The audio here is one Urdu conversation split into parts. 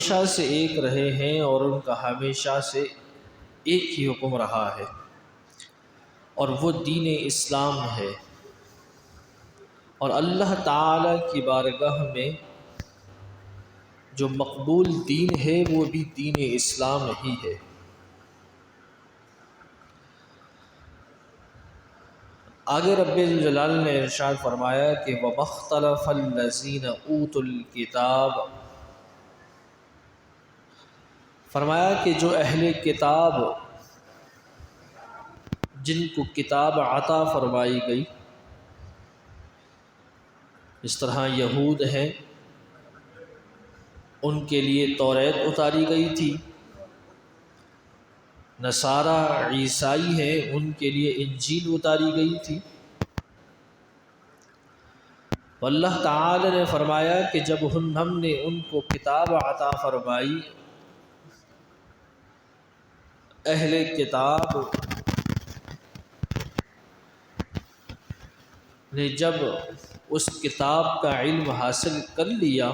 ہمیشہ سے ایک رہے ہیں اور ان کا ہمیشہ سے ایک ہی حکم رہا ہے، اور وہ دین اسلام ہے۔ اور اللہ تعالی کی بارگاہ میں جو مقبول دین ہے وہ بھی دین اسلام ہی ہے۔ آگے رب الجلال نے ارشاد فرمایا کہ وَمَا اخْتَلَفَ الَّذِينَ أُوتُوا الْكِتَابَ، فرمایا کہ جو اہل کتاب جن کو کتاب عطا فرمائی گئی، اس طرح یہود ہیں ان کے لیے توریت اتاری گئی تھی، نصارہ عیسائی ہیں ان کے لیے انجیل اتاری گئی تھی۔ واللہ تعالی نے فرمایا کہ جب ہم نے ان کو کتاب عطا فرمائی، اہل کتاب نے جب اس کتاب کا علم حاصل کر لیا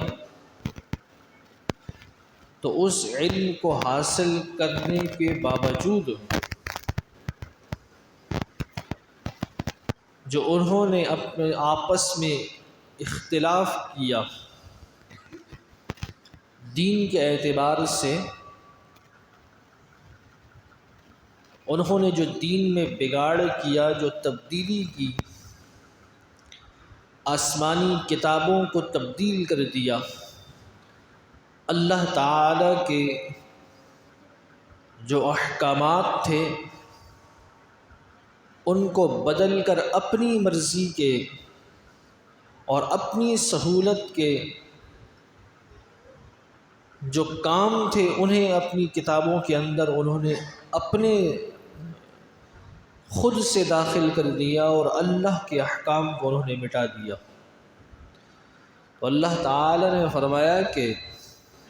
تو اس علم کو حاصل کرنے کے باوجود جو انہوں نے اپنے آپس میں اختلاف کیا دین کے اعتبار سے، انہوں نے جو دین میں بگاڑ کیا، جو تبدیلی کی، آسمانی کتابوں کو تبدیل کر دیا، اللہ تعالی کے جو احکامات تھے ان کو بدل کر اپنی مرضی کے اور اپنی سہولت کے جو کام تھے انہیں اپنی کتابوں کے اندر انہوں نے اپنے خود سے داخل کر دیا اور اللہ کے احکام کو انہوں نے مٹا دیا۔ تو اللہ تعالی نے فرمایا کہ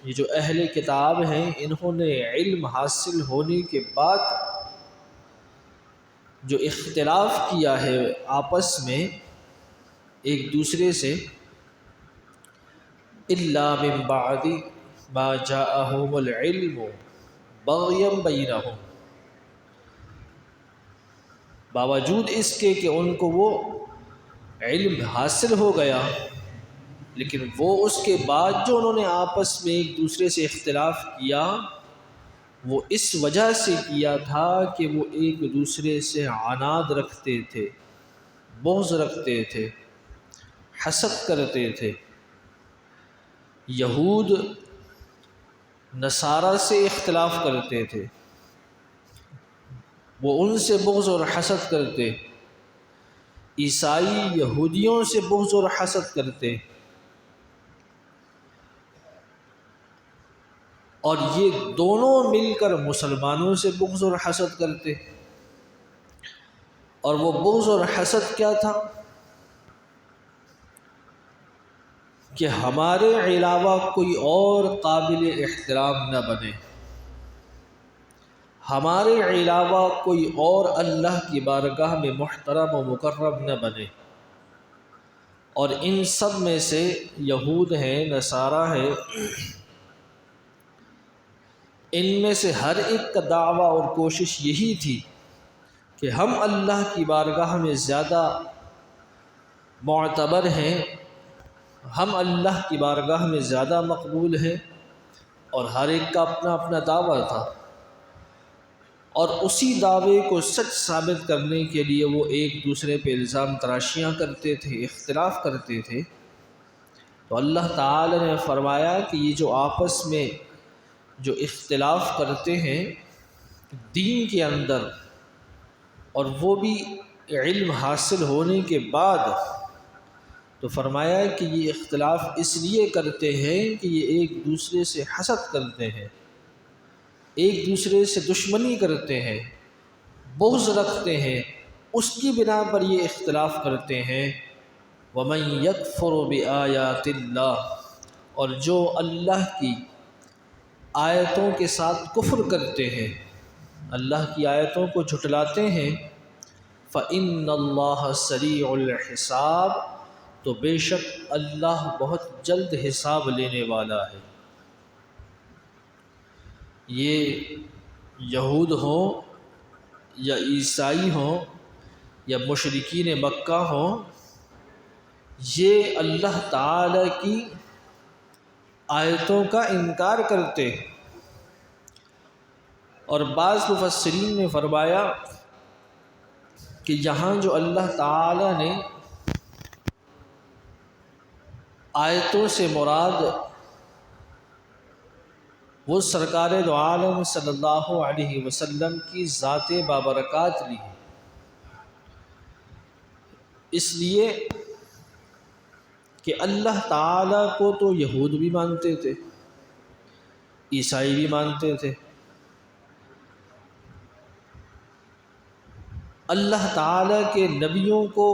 یہ جو اہل کتاب ہیں انہوں نے علم حاصل ہونے کے بعد جو اختلاف کیا ہے آپس میں ایک دوسرے سے، الا من بعد ما جاءہم العلم بغیا بینہم، باوجود اس کے کہ ان کو وہ علم حاصل ہو گیا، لیکن وہ اس کے بعد جو انہوں نے آپس میں ایک دوسرے سے اختلاف کیا وہ اس وجہ سے کیا تھا کہ وہ ایک دوسرے سے عناد رکھتے تھے، بغض رکھتے تھے، حسد کرتے تھے۔ یہود نصارہ سے اختلاف کرتے تھے، وہ ان سے بغض اور حسد کرتے، عیسائی یہودیوں سے بغض اور حسد کرتے، اور یہ دونوں مل کر مسلمانوں سے بغض اور حسد کرتے۔ اور وہ بغض اور حسد کیا تھا کہ ہمارے علاوہ کوئی اور قابل احترام نہ بنے، ہمارے علاوہ کوئی اور اللہ کی بارگاہ میں محترم و مکرم نہ بنے۔ اور ان سب میں سے یہود ہیں، نصارہ ہیں، ان میں سے ہر ایک کا دعویٰ اور کوشش یہی تھی کہ ہم اللہ کی بارگاہ میں زیادہ معتبر ہیں، ہم اللہ کی بارگاہ میں زیادہ مقبول ہیں، اور ہر ایک کا اپنا اپنا دعویٰ تھا، اور اسی دعوے کو سچ ثابت کرنے کے لیے وہ ایک دوسرے پہ الزام تراشیاں کرتے تھے، اختلاف کرتے تھے۔ تو اللہ تعالی نے فرمایا کہ یہ جو آپس میں جو اختلاف کرتے ہیں دین کے اندر، اور وہ بھی علم حاصل ہونے کے بعد، تو فرمایا کہ یہ اختلاف اس لیے کرتے ہیں کہ یہ ایک دوسرے سے حسد کرتے ہیں، ایک دوسرے سے دشمنی کرتے ہیں، بغض رکھتے ہیں، اس کی بنا پر یہ اختلاف کرتے ہیں۔ وَمَن يَكْفُرُ بِآيَاتِ اللَّهِ، اور جو اللہ کی آیتوں کے ساتھ کفر کرتے ہیں، اللہ کی آیتوں کو جھٹلاتے ہیں، فَإِنَّ اللَّهَ سَرِيعُ الْحِسَابِ، تو بے شک اللہ بہت جلد حساب لینے والا ہے۔ یہ یہود ہوں یا عیسائی ہوں یا مشرکین مکہ ہوں، یہ اللہ تعالی کی آیتوں کا انکار کرتے ہیں۔ اور بعض مفسرین نے فرمایا کہ یہاں جو اللہ تعالی نے آیتوں سے مراد وہ سرکار دو عالم صلی اللہ علیہ وسلم کی ذات بابرکات لی ہے، اس لیے کہ اللہ تعالیٰ کو تو یہود بھی مانتے تھے، عیسائی بھی مانتے تھے، اللہ تعالیٰ کے نبیوں کو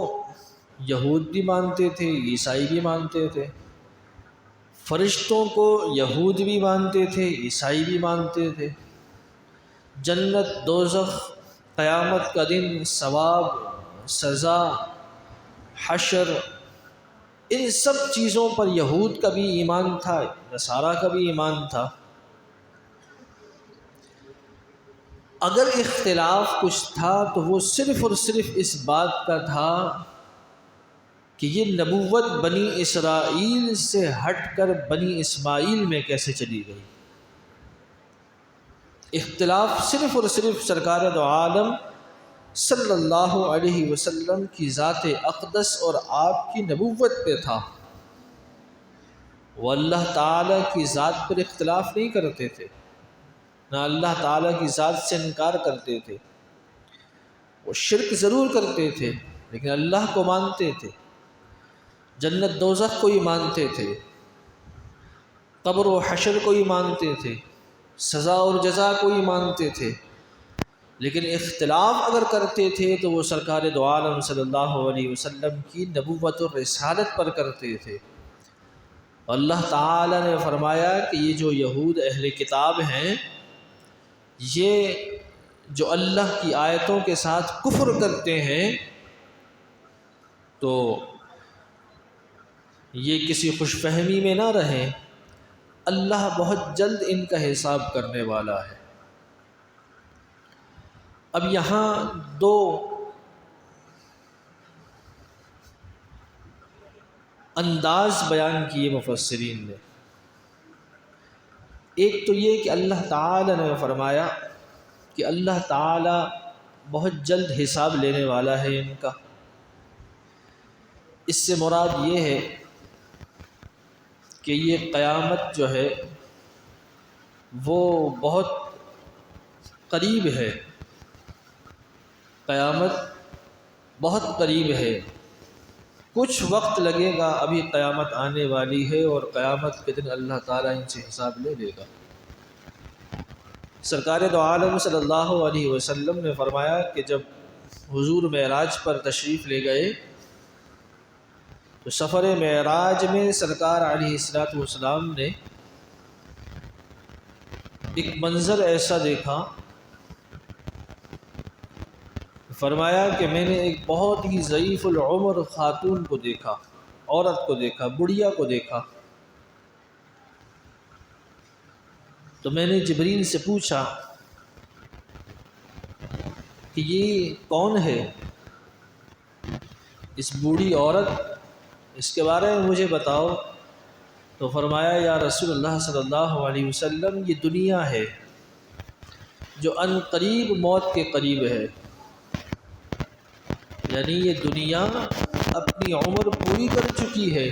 یہود بھی مانتے تھے، عیسائی بھی مانتے تھے، فرشتوں کو یہود بھی مانتے تھے، عیسائی بھی مانتے تھے، جنت دوزخ، قیامت کا دن، ثواب، سزا، حشر، ان سب چیزوں پر یہود کا بھی ایمان تھا، نصارہ کا بھی ایمان تھا۔ اگر اختلاف کچھ تھا تو وہ صرف اور صرف اس بات کا تھا کہ یہ نبوت بنی اسرائیل سے ہٹ کر بنی اسماعیل میں کیسے چلی گئی۔ اختلاف صرف اور صرف سرکار دو عالم صلی اللہ علیہ وسلم کی ذات اقدس اور آپ کی نبوت پہ تھا۔ وہ اللہ تعالیٰ کی ذات پر اختلاف نہیں کرتے تھے، نہ اللہ تعالیٰ کی ذات سے انکار کرتے تھے۔ وہ شرک ضرور کرتے تھے لیکن اللہ کو مانتے تھے، جنت دوزخ کو ہی مانتے تھے، قبر و حشر کو ہی مانتے تھے، سزا اور جزا کو ہی مانتے تھے، لیکن اختلاف اگر کرتے تھے تو وہ سرکار دو عالم صلی اللہ علیہ وسلم کی نبوت اور رسالت پر کرتے تھے۔ اللہ تعالی نے فرمایا کہ یہ جو یہود اہل کتاب ہیں، یہ جو اللہ کی آیتوں کے ساتھ کفر کرتے ہیں، تو یہ کسی خوش فہمی میں نہ رہیں، اللہ بہت جلد ان کا حساب کرنے والا ہے۔ اب یہاں دو انداز بیان کیے مفسرین نے۔ ایک تو یہ کہ اللہ تعالی نے فرمایا کہ اللہ تعالی بہت جلد حساب لینے والا ہے ان کا۔ اس سے مراد یہ ہے کہ یہ قیامت جو ہے وہ بہت قریب ہے، قیامت بہت قریب ہے، کچھ وقت لگے گا، ابھی قیامت آنے والی ہے اور قیامت کے دن اللہ تعالیٰ ان سے حساب لے لے گا۔ سرکار دو عالم صلی اللہ علیہ وسلم نے فرمایا کہ جب حضور معراج پر تشریف لے گئے تو سفر معراج میں سرکار علیہ السلام نے ایک منظر ایسا دیکھا، فرمایا کہ میں نے ایک بہت ہی ضعیف العمر خاتون کو دیکھا، عورت کو دیکھا، بڑھیا کو دیکھا۔ تو میں نے جبریل سے پوچھا کہ یہ کون ہے، اس بوڑھی عورت، اس کے بارے میں مجھے بتاؤ۔ تو فرمایا یا رسول اللہ صلی اللہ علیہ وسلم، یہ دنیا ہے جو ان قریب موت کے قریب ہے، یعنی یہ دنیا اپنی عمر پوری کر چکی ہے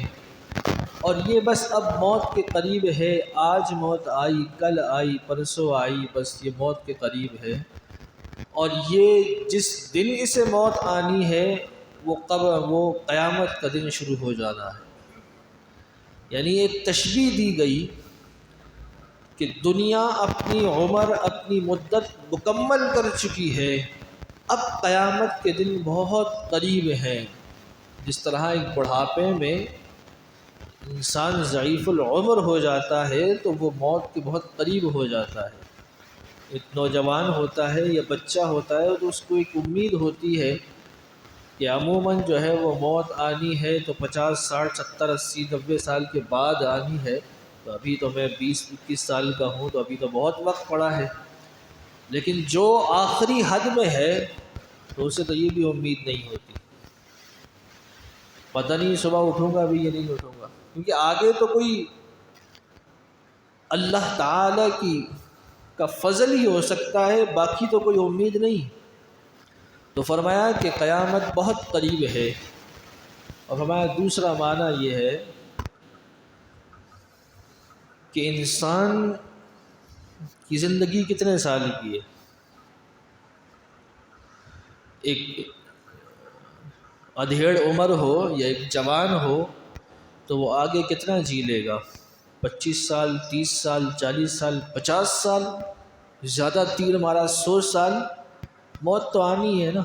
اور یہ بس اب موت کے قریب ہے، آج موت آئی، کل آئی، پرسوں آئی، بس یہ موت کے قریب ہے۔ اور یہ جس دن اسے موت آنی ہے وہ قیامت کا دن شروع ہو جانا ہے۔ یعنی ایک تشبیہ دی گئی کہ دنیا اپنی عمر، اپنی مدت مکمل کر چکی ہے، اب قیامت کے دن بہت قریب ہیں۔ جس طرح ایک بڑھاپے میں انسان ضعیف العمر ہو جاتا ہے تو وہ موت کے بہت قریب ہو جاتا ہے۔ ایک نوجوان ہوتا ہے یا بچہ ہوتا ہے تو اس کو ایک امید ہوتی ہے کہ عموماً جو ہے وہ موت آنی ہے تو 50، 60، 70، 80، 90 سال کے بعد آنی ہے، تو ابھی تو میں 20-21 سال کا ہوں، تو ابھی تو بہت وقت پڑا ہے، لیکن جو آخری حد میں ہے تو اسے تو یہ بھی امید نہیں ہوتی، پتہ نہیں صبح اٹھوں گا بھی یا نہیں اٹھوں گا، کیونکہ آگے تو کوئی اللہ تعالی کا فضل ہی ہو سکتا ہے، باقی تو کوئی امید نہیں۔ تو فرمایا کہ قیامت بہت قریب ہے، اور فرمایا دوسرا معنی یہ ہے کہ انسان کی زندگی کتنے سال کی ہے، ایک ادھیڑ عمر ہو یا ایک جوان ہو تو وہ آگے کتنا جی لے گا، 25 سال، 30 سال، 40 سال، 50 سال، زیادہ تیر مارا 100 سال، موت تو آنی ہے نا۔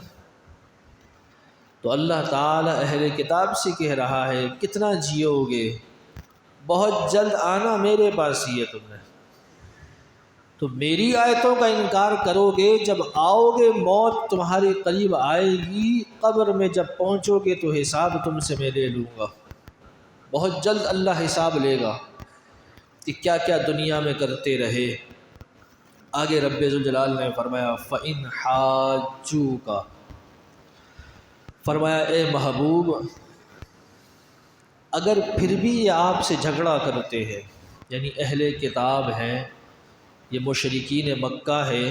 تو اللہ تعالی اہل کتاب سے کہہ رہا ہے کتنا جیو گے، بہت جلد آنا میرے پاس ہی ہے، تم نے تو میری آیتوں کا انکار کرو گے، جب آؤ گے موت تمہارے قریب آئے گی، قبر میں جب پہنچو گے تو حساب تم سے میں لے لوں گا، بہت جلد اللہ حساب لے گا کہ کیا کیا دنیا میں کرتے رہے۔ آگے رب ذوالجلال نے فرمایا فَإِنْ حَاجُّوكَ، فرمایا اے محبوب اگر پھر بھی یہ آپ سے جھگڑا کرتے ہیں، یعنی اہل کتاب ہیں، یہ مشرکین مکہ ہے،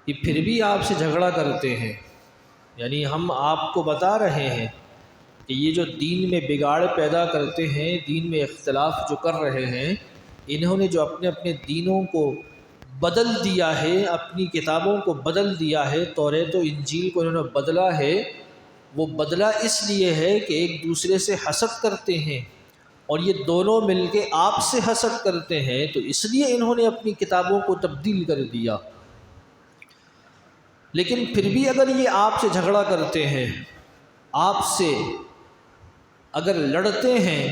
یہ پھر بھی آپ سے جھگڑا کرتے ہیں، یعنی ہم آپ کو بتا رہے ہیں کہ یہ جو دین میں بگاڑ پیدا کرتے ہیں، دین میں اختلاف جو کر رہے ہیں، انہوں نے جو اپنے اپنے دینوں کو بدل دیا ہے، اپنی کتابوں کو بدل دیا ہے، توریت و انجیل کو انہوں نے بدلا ہے، وہ بدلا اس لیے ہے کہ ایک دوسرے سے حسد کرتے ہیں، اور یہ دونوں مل کے آپ سے حسد کرتے ہیں، تو اس لیے انہوں نے اپنی کتابوں کو تبدیل کر دیا۔ لیکن پھر بھی اگر یہ آپ سے جھگڑا کرتے ہیں، آپ سے اگر لڑتے ہیں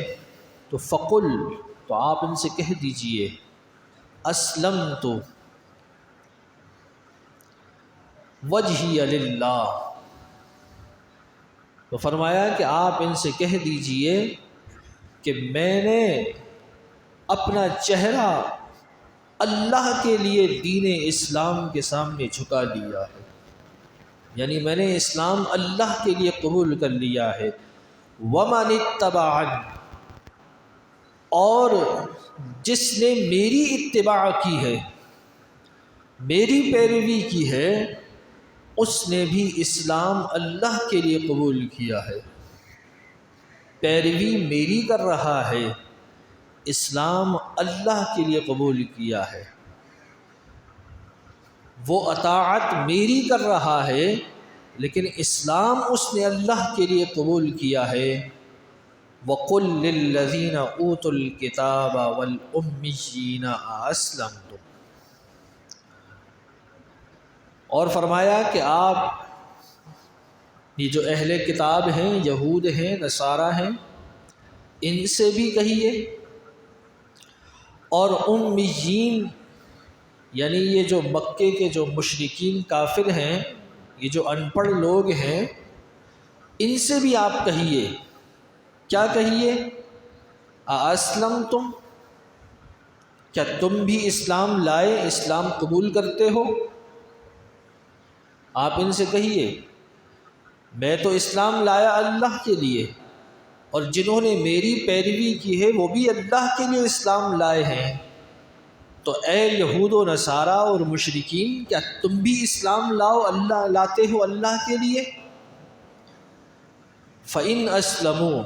تو فقل، تو آپ ان سے کہہ دیجئے اسلمت وجہی للہ، تو فرمایا کہ آپ ان سے کہہ دیجئے کہ میں نے اپنا چہرہ اللہ کے لیے دین اسلام کے سامنے جھکا لیا ہے، یعنی میں نے اسلام اللہ کے لیے قبول کر لیا ہے۔ وَمَنِ اتَّبَعَنِ، اور جس نے میری اتباع کی ہے، میری پیروی کی ہے، اس نے بھی اسلام اللہ کے لیے قبول کیا ہے، پیروی میری کر رہا ہے، اسلام اللہ کے لیے قبول کیا ہے، وہ اطاعت میری کر رہا ہے، لیکن اسلام اس نے اللہ کے لیے قبول کیا ہے۔ وَقُلْ لِلَّذِينَ أُوتُوا الْكِتَابَ وَالْأُمِّيِّينَ أَأَسْلَمْتُمْ، اور فرمایا کہ آپ یہ جو اہل کتاب ہیں، یہود ہیں، نصارہ ہیں، ان سے بھی کہیے، اور امیین یعنی یہ جو مکے کے جو مشرکین کافر ہیں، یہ جو ان پڑھ لوگ ہیں، ان سے بھی آپ کہیے، کیا کہیے؟ اَأَسْلَمْتُمْ، کیا تم بھی اسلام لائے، اسلام قبول کرتے ہو؟ آپ ان سے کہیے میں تو اسلام لایا اللہ کے لیے، اور جنہوں نے میری پیروی کی ہے وہ بھی اللہ کے لیے اسلام لائے ہیں، تو اے یہود و نصارہ اور مشرکین، کیا تم بھی اسلام لاتے ہو اللہ کے لیے؟ فَإِنْ أَسْلَمُوا،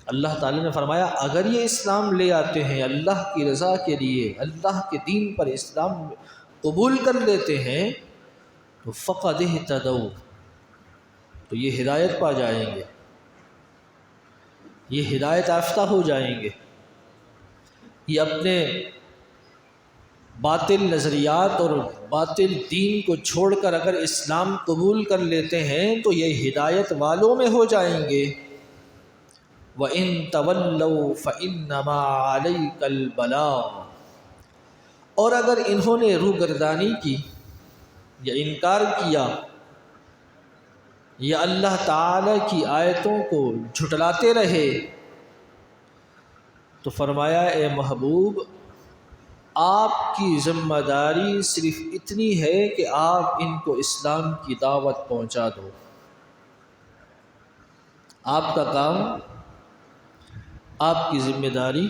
اللہ تعالی نے فرمایا اگر یہ اسلام لے آتے ہیں اللہ کی رضا کے لیے، اللہ کے دین پر اسلام قبول کر لیتے ہیں، تو فَقَدِ اهْتَدَوْا، تو یہ ہدایت پا جائیں گے، یہ ہدایت یافتہ ہو جائیں گے، یہ اپنے باطل نظریات اور باطل دین کو چھوڑ کر اگر اسلام قبول کر لیتے ہیں تو یہ ہدایت والوں میں ہو جائیں گے۔ وَإِن تَوَلَّوْا فَإِنَّمَا عَلَيْكَ الْبَلَاغُ، اور اگر انہوں نے روگردانی کی یا انکار کیا یا اللہ تعالی کی آیتوں کو جھٹلاتے رہے، تو فرمایا اے محبوب آپ کی ذمہ داری صرف اتنی ہے کہ آپ ان کو اسلام کی دعوت پہنچا دو۔ آپ کا کام، آپ کی ذمہ داری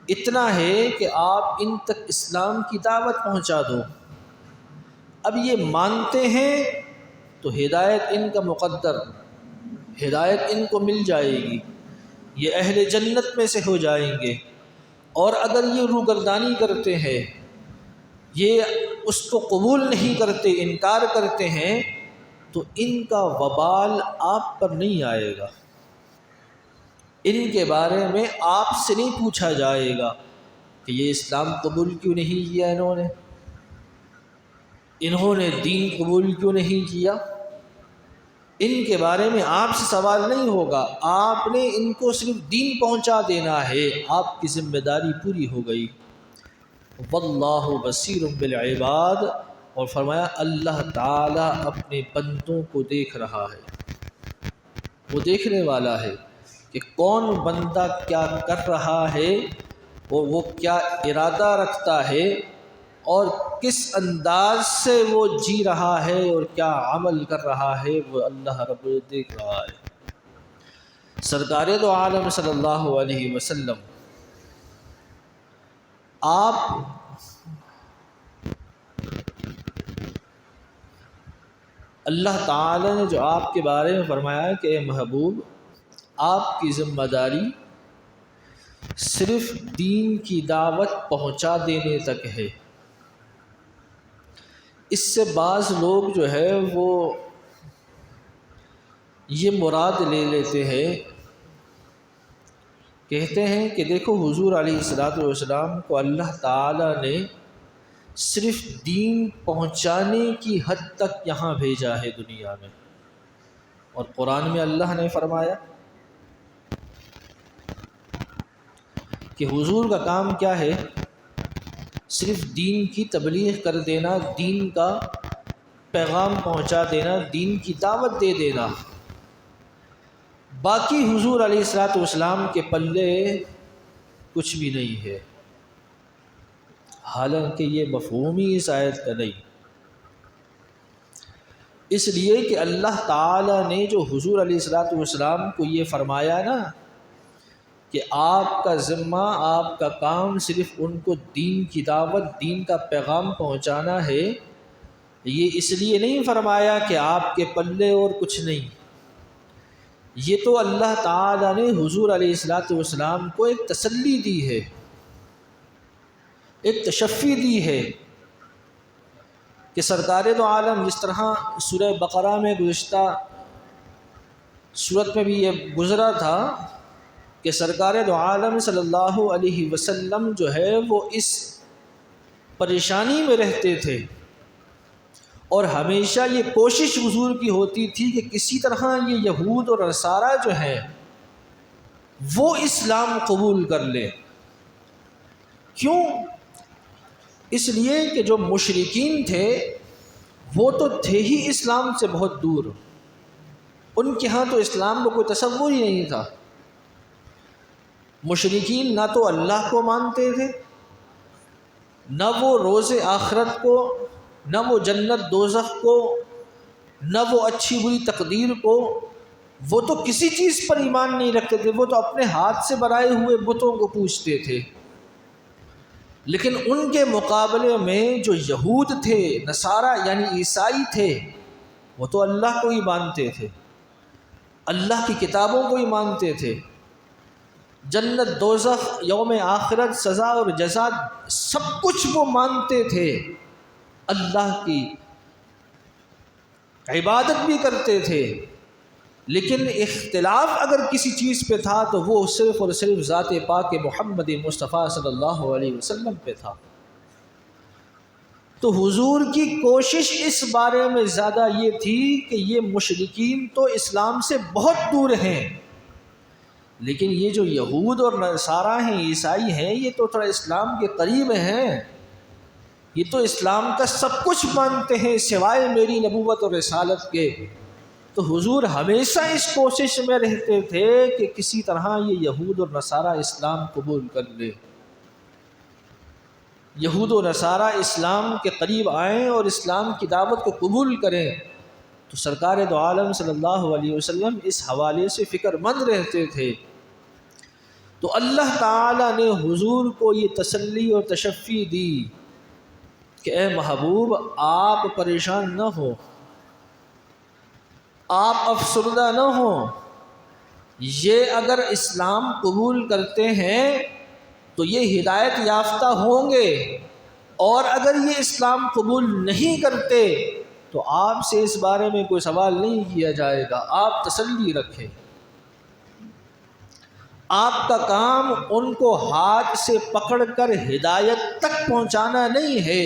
اتنا ہے کہ آپ ان تک اسلام کی دعوت پہنچا دو۔ اب یہ مانتے ہیں تو ہدایت ان کا مقدر، ہدایت ان کو مل جائے گی، یہ اہل جنت میں سے ہو جائیں گے۔ اور اگر یہ روگردانی کرتے ہیں، یہ اس کو قبول نہیں کرتے، انکار کرتے ہیں، تو ان کا وبال آپ پر نہیں آئے گا۔ ان کے بارے میں آپ سے نہیں پوچھا جائے گا کہ یہ اسلام قبول کیوں نہیں کیا، انہوں نے دین قبول کیوں نہیں کیا۔ ان کے بارے میں آپ سے سوال نہیں ہوگا، آپ نے ان کو صرف دین پہنچا دینا ہے، آپ کی ذمہ داری پوری ہو گئی۔ واللہ بصیر بالعباد، اور فرمایا اللہ تعالیٰ اپنے بندوں کو دیکھ رہا ہے، وہ دیکھنے والا ہے کہ کون بندہ کیا کر رہا ہے اور وہ کیا ارادہ رکھتا ہے اور کس انداز سے وہ جی رہا ہے اور کیا عمل کر رہا ہے، وہ اللہ رب العزت دیکھ رہا ہے۔ سرکار دو عالم صلی اللہ علیہ وسلم، آپ اللہ تعالی نے جو آپ کے بارے میں فرمایا کہ اے محبوب آپ کی ذمہ داری صرف دین کی دعوت پہنچا دینے تک ہے۔ اس سے بعض لوگ جو ہے وہ یہ مراد لے لیتے ہیں، کہتے ہیں کہ دیکھو حضور علیہ الصلوۃ والسلام کو اللہ تعالی نے صرف دین پہنچانے کی حد تک یہاں بھیجا ہے دنیا میں، اور قرآن میں اللہ نے فرمایا کہ حضور کا کام کیا ہے، صرف دین کی تبلیغ کر دینا، دین کا پیغام پہنچا دینا، دین کی دعوت دے دینا۔ باقی حضور علیہ الصلوۃ والسلام کے پلے کچھ بھی نہیں ہے، حالانکہ یہ مفہوم ہی اس آیت کا نہیں۔ اس لیے کہ اللہ تعالی نے جو حضور علیہ الصلوۃ والسلام کو یہ فرمایا نا کہ آپ کا ذمہ، آپ کا کام صرف ان کو دین کی دعوت، دین کا پیغام پہنچانا ہے، یہ اس لیے نہیں فرمایا کہ آپ کے پلے اور کچھ نہیں۔ یہ تو اللہ تعالی نے حضور علیہ الصلوۃ والسلام کو ایک تسلی دی ہے، ایک تشفی دی ہے کہ سرکار دو عالم، جس طرح سورہ بقرہ میں گزشتہ سورت میں بھی یہ گزرا تھا کہ سرکار دو عالم صلی اللہ علیہ وسلم جو ہے وہ اس پریشانی میں رہتے تھے، اور ہمیشہ یہ کوشش حضور کی ہوتی تھی کہ کسی طرح یہ یہود اور نصارہ جو ہیں وہ اسلام قبول کر لیں۔ کیوں؟ اس لیے کہ جو مشرکین تھے وہ تو تھے ہی اسلام سے بہت دور، ان کے ہاں تو اسلام کو کوئی تصور ہی نہیں تھا۔ مشرکین نہ تو اللہ کو مانتے تھے، نہ وہ روز آخرت کو، نہ وہ جنت دوزخ کو، نہ وہ اچھی بری تقدیر کو، وہ تو کسی چیز پر ایمان نہیں رکھتے تھے، وہ تو اپنے ہاتھ سے بنائے ہوئے بتوں کو پوجتے تھے۔ لیکن ان کے مقابلے میں جو یہود تھے، نصارہ یعنی عیسائی تھے، وہ تو اللہ کو ہی مانتے تھے، اللہ کی کتابوں کو ہی مانتے تھے، جنت دوزخ، یوم آخرت، سزا اور جزا، سب کچھ وہ مانتے تھے، اللہ کی عبادت بھی کرتے تھے۔ لیکن اختلاف اگر کسی چیز پہ تھا تو وہ صرف اور صرف ذات پاک محمد مصطفیٰ صلی اللہ علیہ وسلم پہ تھا۔ تو حضور کی کوشش اس بارے میں زیادہ یہ تھی کہ یہ مشرکین تو اسلام سے بہت دور ہیں، لیکن یہ جو یہود اور نصارہ ہیں، عیسائی ہیں، یہ تو تھوڑا اسلام کے قریب ہیں، یہ تو اسلام کا سب کچھ مانتے ہیں سوائے میری نبوت اور رسالت کے۔ تو حضور ہمیشہ اس کوشش میں رہتے تھے کہ کسی طرح یہ یہود اور نصارہ اسلام قبول کر لے، یہود و نصارہ اسلام کے قریب آئیں اور اسلام کی دعوت کو قبول کریں۔ تو سرکار دو عالم صلی اللہ علیہ وسلم اس حوالے سے فکر مند رہتے تھے۔ تو اللہ تعالیٰ نے حضور کو یہ تسلی اور تشفی دی کہ اے محبوب آپ پریشان نہ ہو، آپ افسردہ نہ ہوں، یہ اگر اسلام قبول کرتے ہیں تو یہ ہدایت یافتہ ہوں گے، اور اگر یہ اسلام قبول نہیں کرتے تو آپ سے اس بارے میں کوئی سوال نہیں کیا جائے گا، آپ تسلی رکھیں۔ آپ کا کام ان کو ہاتھ سے پکڑ کر ہدایت تک پہنچانا نہیں ہے،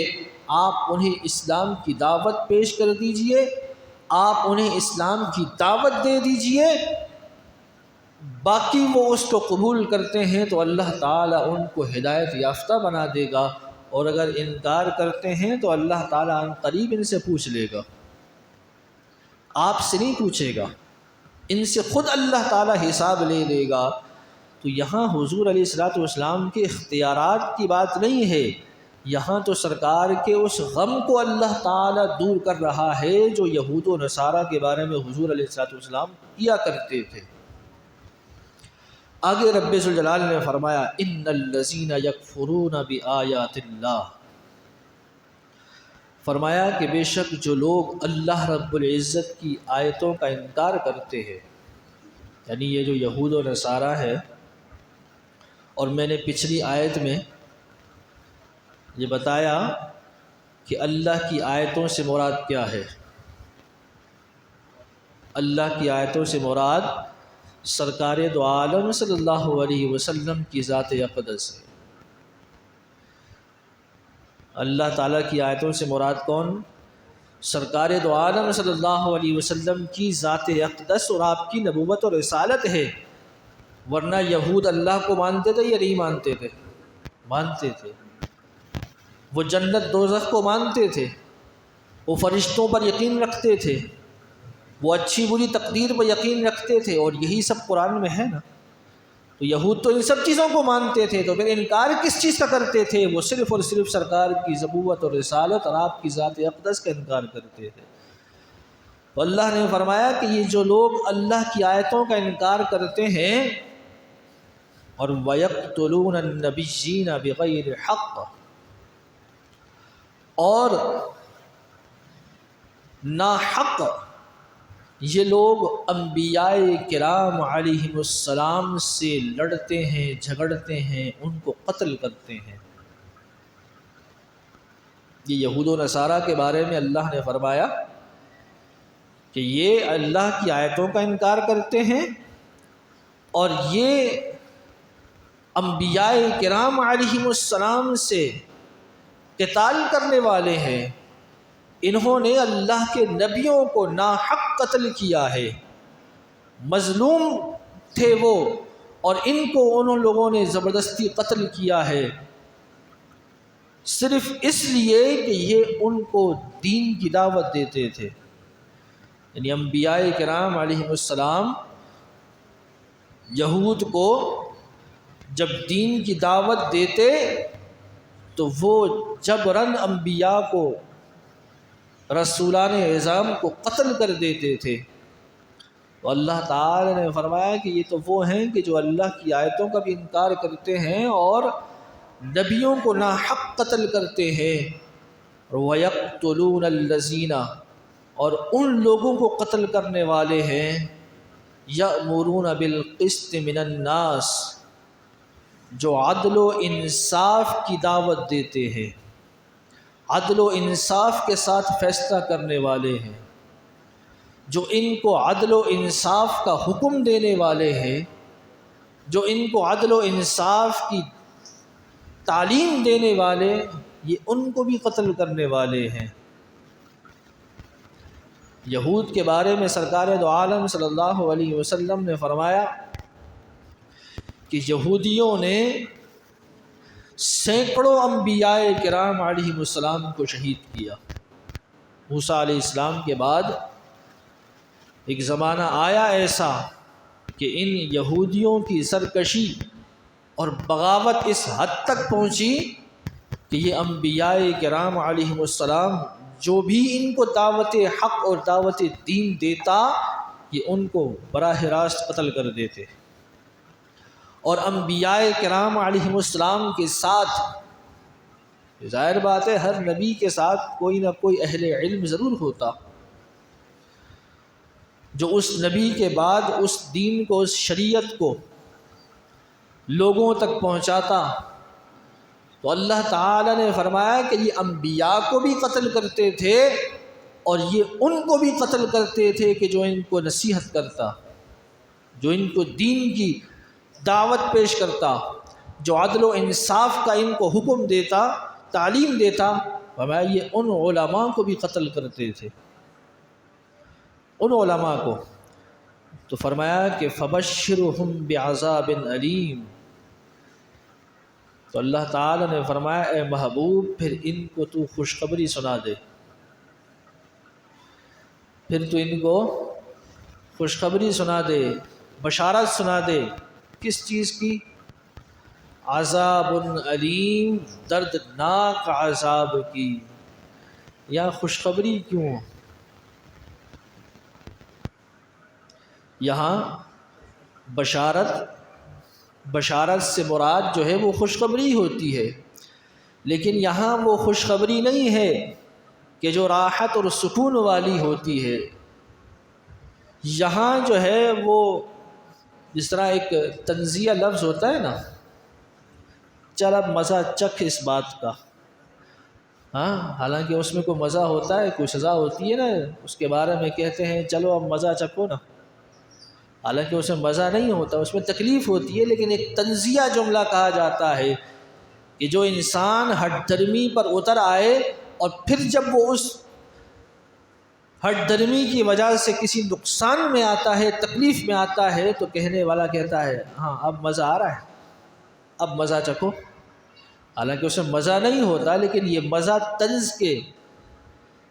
آپ انہیں اسلام کی دعوت پیش کر دیجئے، آپ انہیں اسلام کی دعوت دے دیجئے، باقی وہ اس کو قبول کرتے ہیں تو اللہ تعالیٰ ان کو ہدایت یافتہ بنا دے گا، اور اگر انکار کرتے ہیں تو اللہ تعالیٰ ان قریب ان سے پوچھ لے گا، آپ سے نہیں پوچھے گا، ان سے خود اللہ تعالیٰ حساب لے لے گا۔ تو یہاں حضور علیہ الصلوۃ والسلام کے اختیارات کی بات نہیں ہے، یہاں تو سرکار کے اس غم کو اللہ تعالیٰ دور کر رہا ہے جو یہود و نصارہ کے بارے میں حضور علیہ الصلوۃ والسلام کیا کرتے تھے۔ آگے رب ذوالجلال نے فرمایا ان الذین یکفرون بآیات اللہ، فرمایا کہ بے شک جو لوگ اللہ رب العزت کی آیتوں کا انکار کرتے ہیں، یعنی یہ جو یہود و نصارہ ہے، اور میں نے پچھلی آیت میں یہ بتایا کہ اللہ کی آیتوں سے مراد کیا ہے۔ اللہ کی آیتوں سے مراد سرکار دو عالم صلی اللہ علیہ وسلم کی ذات اقدس ہے۔ اللہ تعالیٰ کی آیتوں سے مراد کون؟ سرکار دو عالم صلی اللہ علیہ وسلم کی ذات اقدس اور آپ کی نبوت اور رسالت ہے، ورنہ یہود اللہ کو مانتے تھے یا نہیں مانتے تھے؟ مانتے تھے۔ وہ جنت دوزخ کو مانتے تھے، وہ فرشتوں پر یقین رکھتے تھے، وہ اچھی بری تقدیر پر یقین رکھتے تھے، اور یہی سب قرآن میں ہے نا۔ تو یہود تو ان سب چیزوں کو مانتے تھے، تو پھر انکار کس چیز کا کرتے تھے؟ وہ صرف اور صرف سرکار کی نبوت اور رسالت اور آپ کی ذات اقدس کا انکار کرتے تھے۔ تو اللہ نے فرمایا کہ یہ جو لوگ اللہ کی آیتوں کا انکار کرتے ہیں اور وَيَقْتُلُونَ النَّبِيِّينَ بِغَيْرِ حَقٍّ، اور ناحق یہ لوگ انبیاء کرام علیہم السلام سے لڑتے ہیں، جھگڑتے ہیں، ان کو قتل کرتے ہیں۔ یہ یہود و نصارہ کے بارے میں اللہ نے فرمایا کہ یہ اللہ کی آیتوں کا انکار کرتے ہیں اور یہ انبیاء کرام علیہم السلام سے قتال کرنے والے ہیں، انہوں نے اللہ کے نبیوں کو ناحق قتل کیا ہے، مظلوم تھے وہ، اور ان کو انہوں لوگوں نے زبردستی قتل کیا ہے، صرف اس لیے کہ یہ ان کو دین کی دعوت دیتے تھے۔ یعنی انبیاء کرام علیہم السلام یہود کو جب دین کی دعوت دیتے تو وہ جبراً انبیاء کو، رسولان اعظام کو قتل کر دیتے تھے۔ تو اللہ تعالی نے فرمایا کہ یہ تو وہ ہیں کہ جو اللہ کی آیتوں کا بھی انکار کرتے ہیں اور نبیوں کو ناحق قتل کرتے ہیں۔ وَيَقْتُلُونَ الَّذِينَ، اور ان لوگوں کو قتل کرنے والے ہیں، يَأْمُرُونَ بِالْقِسْطِ مِنَ النَّاسِ، جو عدل و انصاف کی دعوت دیتے ہیں، عدل و انصاف کے ساتھ فیصلہ کرنے والے ہیں، جو ان کو عدل و انصاف کا حکم دینے والے ہیں، جو ان کو عدل و انصاف کی تعلیم دینے والے، یہ ان کو بھی قتل کرنے والے ہیں۔ یہود کے بارے میں سرکار دو عالم صلی اللہ علیہ وسلم نے فرمایا کہ یہودیوں نے سینکڑوں انبیاء کرام علیہم السلام کو شہید کیا۔ موسیٰ علیہ السلام کے بعد ایک زمانہ آیا ایسا کہ ان یہودیوں کی سرکشی اور بغاوت اس حد تک پہنچی کہ یہ انبیاء کرام علیہم السلام جو بھی ان کو دعوت حق اور دعوت دین دیتا یہ ان کو براہ راست قتل کر دیتے، اور انبیاء کرام علیہم السلام کے ساتھ، ظاہر بات ہے ہر نبی کے ساتھ کوئی نہ کوئی اہل علم ضرور ہوتا جو اس نبی کے بعد اس دین کو، اس شریعت کو لوگوں تک پہنچاتا۔ تو اللہ تعالی نے فرمایا کہ یہ انبیاء کو بھی قتل کرتے تھے اور یہ ان کو بھی قتل کرتے تھے کہ جو ان کو نصیحت کرتا، جو ان کو دین کی دعوت پیش کرتا، جو عدل و انصاف کا ان کو حکم دیتا، تعلیم دیتا۔ فرمایا یہ ان علماء کو بھی قتل کرتے تھے، ان علماء کو۔ تو فرمایا کہ فبشرہم بعذاب علیم۔ تو اللہ تعالی نے فرمایا اے محبوب پھر ان کو تو خوشخبری سنا دے، پھر تو ان کو خوشخبری سنا دے، بشارت سنا دے۔ کس چیز کی؟ عذاب علیم، دردناک عذاب کی۔ یا خوشخبری کیوں؟ یہاں بشارت سے مراد جو ہے وہ خوشخبری ہوتی ہے، لیکن یہاں وہ خوشخبری نہیں ہے کہ جو راحت اور سکون والی ہوتی ہے۔ یہاں جو ہے وہ جس طرح ایک تنزیہ لفظ ہوتا ہے نا، چل اب مزہ چکھ اس بات کا، ہاں حالانکہ اس میں کوئی مزہ ہوتا ہے، کوئی سزا ہوتی ہے نا، اس کے بارے میں کہتے ہیں چلو اب مزہ چکھو نا، حالانکہ اس میں مزہ نہیں ہوتا، اس میں تکلیف ہوتی ہے، لیکن ایک تنزیہ جملہ کہا جاتا ہے کہ جو انسان ہٹ دھرمی پر اتر آئے اور پھر جب وہ اس ہٹ دھرمی کی وجہ سے کسی نقصان میں آتا ہے، تکلیف میں آتا ہے، تو کہنے والا کہتا ہے ہاں اب مزہ آ رہا ہے، اب مزہ چکھو۔ حالانکہ اس میں مزہ نہیں ہوتا، لیکن یہ مزہ طنز کے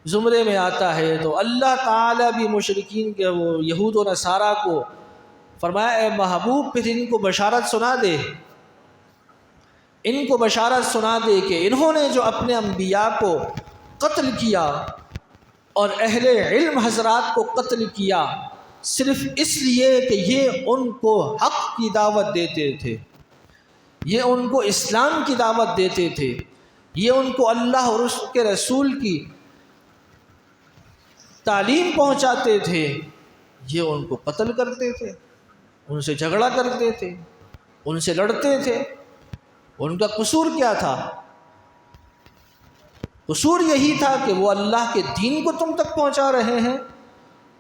زمرے میں آتا ہے۔ تو اللہ تعالیٰ بھی مشرکین کے وہ یہود و نصارہ کو فرمایا اے محبوب پھر ان کو بشارت سنا دے، ان کو بشارت سنا دے کہ انہوں نے جو اپنے انبیاء کو قتل کیا اور اہل علم حضرات کو قتل کیا صرف اس لیے کہ یہ ان کو حق کی دعوت دیتے تھے، یہ ان کو اسلام کی دعوت دیتے تھے، یہ ان کو اللہ اور اس کے رسول کی تعلیم پہنچاتے تھے، یہ ان کو قتل کرتے تھے، ان سے جھگڑا کرتے تھے، ان سے لڑتے تھے۔ ان کا قصور کیا تھا؟ قصور یہی تھا کہ وہ اللہ کے دین کو تم تک پہنچا رہے ہیں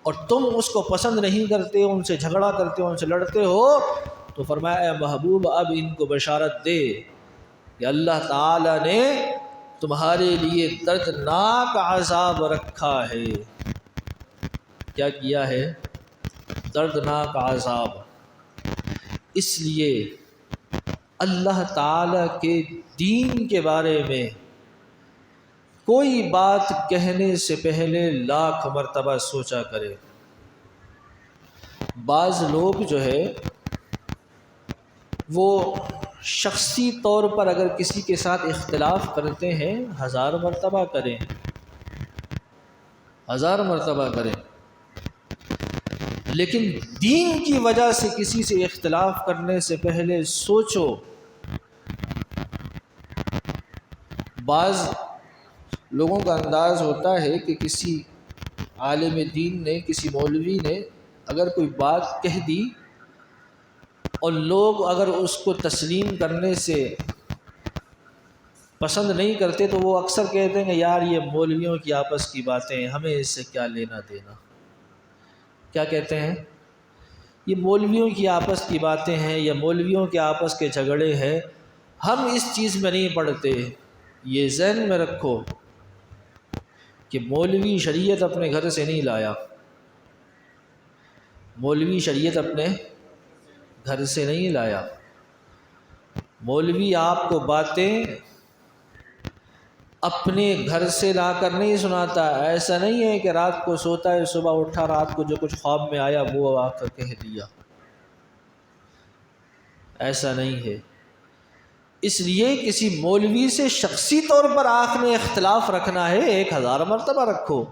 اور تم اس کو پسند نہیں کرتے، ان سے جھگڑا کرتے ہو، ان سے لڑتے ہو۔ تو فرمایا اے محبوب اب ان کو بشارت دے کہ اللہ تعالی نے تمہارے لیے دردناک عذاب رکھا ہے۔ کیا کیا ہے؟ دردناک عذاب۔ اس لیے اللہ تعالی کے دین کے بارے میں کوئی بات کہنے سے پہلے لاکھ مرتبہ سوچا کرے۔ بعض لوگ جو ہے وہ شخصی طور پر اگر کسی کے ساتھ اختلاف کرتے ہیں 1000 مرتبہ کریں، 1000 مرتبہ کریں، لیکن دین کی وجہ سے کسی سے اختلاف کرنے سے پہلے سوچو۔ بعض لوگوں کا انداز ہوتا ہے کہ کسی عالم دین نے، کسی مولوی نے اگر کوئی بات کہہ دی اور لوگ اگر اس کو تسلیم کرنے سے پسند نہیں کرتے تو وہ اکثر کہتے ہیں کہ یار یہ مولویوں کی آپس کی باتیں ہیں، ہمیں اس سے کیا لینا دینا۔ کیا کہتے ہیں؟ یہ مولویوں کی آپس کی باتیں ہیں یا مولویوں کے آپس کے جھگڑے ہیں، ہم اس چیز میں نہیں پڑتے۔ یہ ذہن میں رکھو کہ مولوی شریعت اپنے گھر سے نہیں لایا، مولوی شریعت اپنے گھر سے نہیں لایا۔ مولوی آپ کو باتیں اپنے گھر سے لا کر نہیں سناتا. ایسا نہیں ہے کہ رات کو سوتا ہے صبح اٹھا رات کو جو کچھ خواب میں آیا وہ آ کر کہہ دیا. ایسا نہیں ہے. اس لیے کسی مولوی سے شخصی طور پر آپ نے اختلاف رکھنا ہے 1000 مرتبہ رکھو،